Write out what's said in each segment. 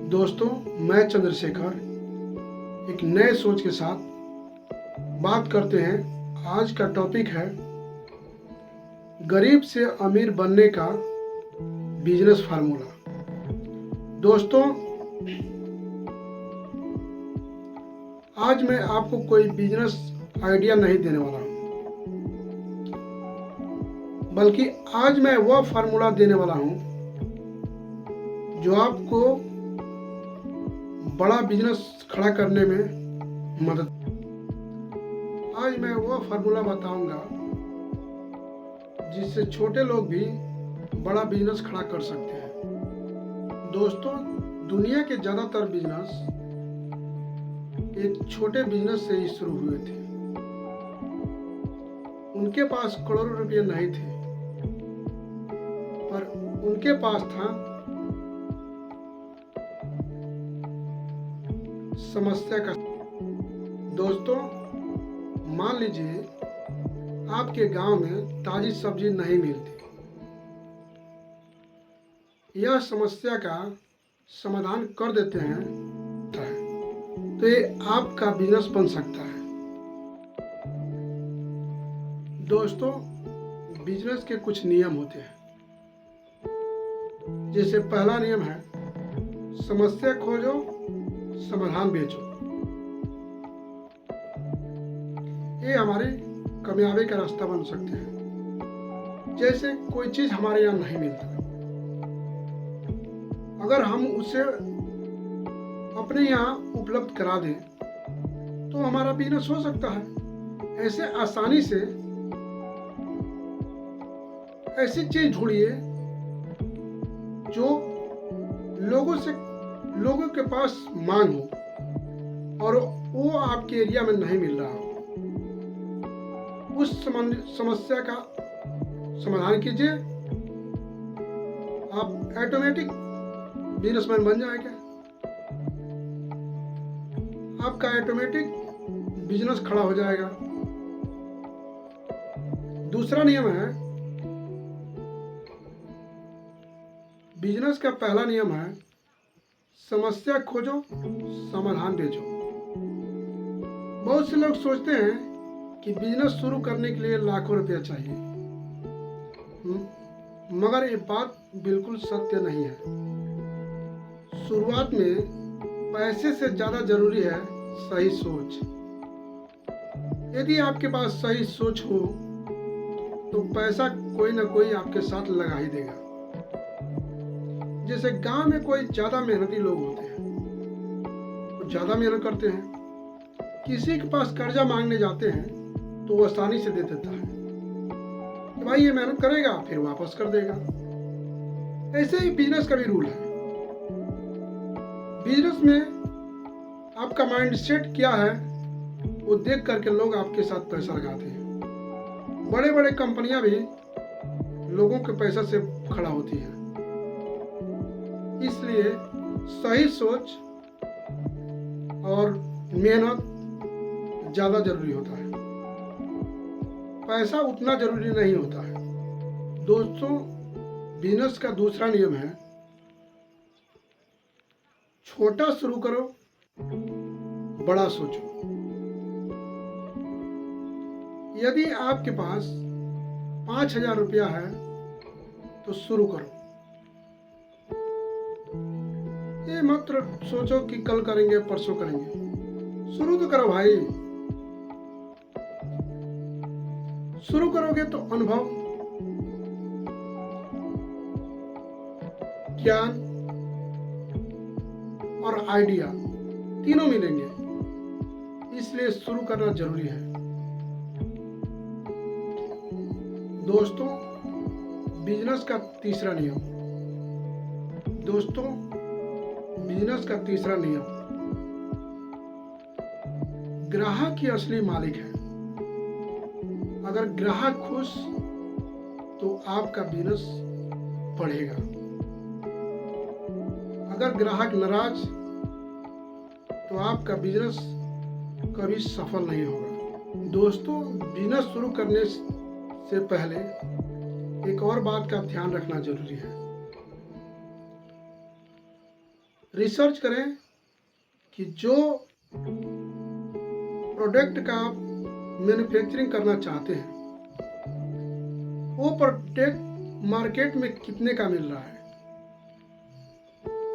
दोस्तों, मैं चंद्रशेखर एक नए सोच के साथ बात करते हैं। आज का टॉपिक है गरीब से अमीर बनने का बिजनेस फार्मूला। दोस्तों, आज मैं आपको कोई बिजनेस आइडिया नहीं देने वाला हूँ, बल्कि आज मैं वह फार्मूला देने वाला हूँ जो आपको बड़ा बिजनेस खड़ा करने में मदद। आज मैं वह फार्मूला बताऊंगा जिससे छोटे लोग भी बड़ा बिजनेस खड़ा कर सकते हैं। दोस्तों, दुनिया के ज़्यादातर बिजनेस एक छोटे बिजनेस से ही शुरू हुए थे। उनके पास करोड़ों रुपए नहीं थे, पर उनके पास था समस्या का। दोस्तों, मान लीजिए आपके गांव में ताजी सब्जी नहीं मिलती। यह समस्या का समाधान कर देते हैं तो ये आपका बिजनेस बन सकता है। दोस्तों, बिजनेस के कुछ नियम होते हैं। जैसे पहला नियम है समस्या खोजो, समाधान बेचो। ये हमारे कामयाबी का रास्ता बन सकते हैं। जैसे कोई चीज हमारे यहाँ नहीं मिलता, अगर हम उसे अपने यहाँ उपलब्ध करा दें तो हमारा बिजनेस हो सकता है। ऐसे आसानी से ऐसी चीज ढूंढिए जो लोगों के पास मांग हो और वो आपके एरिया में नहीं मिल रहा हो। उस समस्या का समाधान कीजिए, आप ऑटोमेटिक बिजनेसमैन बन जाएंगे। आपका ऑटोमेटिक बिजनेस खड़ा हो जाएगा। दूसरा नियम है, बिजनेस का पहला नियम है समस्या खोजो, समाधान बेचो। बहुत से लोग सोचते हैं कि बिजनेस शुरू करने के लिए लाखों रुपया चाहिए, मगर ये बात बिल्कुल सत्य नहीं है। शुरुआत में पैसे से ज़्यादा जरूरी है सही सोच। यदि आपके पास सही सोच हो तो पैसा कोई ना कोई आपके साथ लगा ही देगा। जैसे गांव में कोई ज़्यादा मेहनती लोग होते हैं, वो ज़्यादा मेहनत करते हैं। किसी के पास कर्जा मांगने जाते हैं तो वो आसानी से दे देता है कि भाई ये मेहनत करेगा फिर वापस कर देगा। ऐसे ही बिजनेस का भी रूल है। बिजनेस में आपका माइंडसेट क्या है वो देख करके लोग आपके साथ पैसा लगाते हैं। बड़े बड़े कंपनियां भी लोगों के पैसा से खड़ा होती है। इसलिए सही सोच और मेहनत ज़्यादा जरूरी होता है, पैसा उतना जरूरी नहीं होता है। दोस्तों, बिजनेस का दूसरा नियम है छोटा शुरू करो, बड़ा सोचो। यदि आपके पास 5,000 रुपया है तो शुरू करो। ये मत सोचो कि कल करेंगे परसों करेंगे। शुरू तो करो भाई। शुरू करोगे तो अनुभव, ज्ञान और आइडिया तीनों मिलेंगे। इसलिए शुरू करना जरूरी है। दोस्तों, बिजनेस का तीसरा नियम। दोस्तों, बिजनेस का तीसरा नियम, ग्राहक ही असली मालिक है। अगर ग्राहक खुश तो आपका बिजनेस बढ़ेगा। अगर ग्राहक नाराज तो आपका बिजनेस कभी सफल नहीं होगा। दोस्तों, बिजनेस शुरू करने से पहले एक और बात का ध्यान रखना जरूरी है। रिसर्च करें कि जो प्रोडक्ट का आप मैन्युफैक्चरिंग करना चाहते हैं वो प्रोडक्ट मार्केट में कितने का मिल रहा है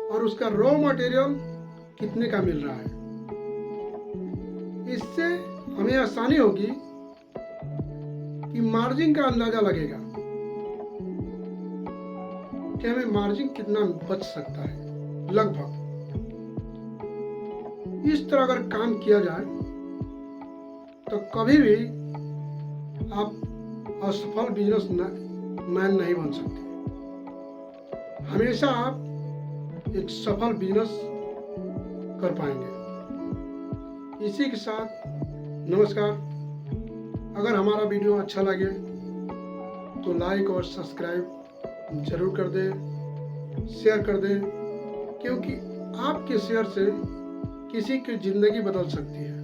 और उसका रॉ मटेरियल कितने का मिल रहा है। इससे हमें आसानी होगी कि मार्जिन का अंदाजा लगेगा कि हमें मार्जिन कितना बच सकता है। लगभग इस तरह अगर काम किया जाए तो कभी भी आप असफल बिजनेस मैन नहीं बन सकते। हमेशा आप एक सफल बिजनेस कर पाएंगे। इसी के साथ नमस्कार। अगर हमारा वीडियो अच्छा लगे तो लाइक और सब्सक्राइब जरूर कर दें, शेयर कर दें, क्योंकि आपके शेयर से किसी की ज़िंदगी बदल सकती है।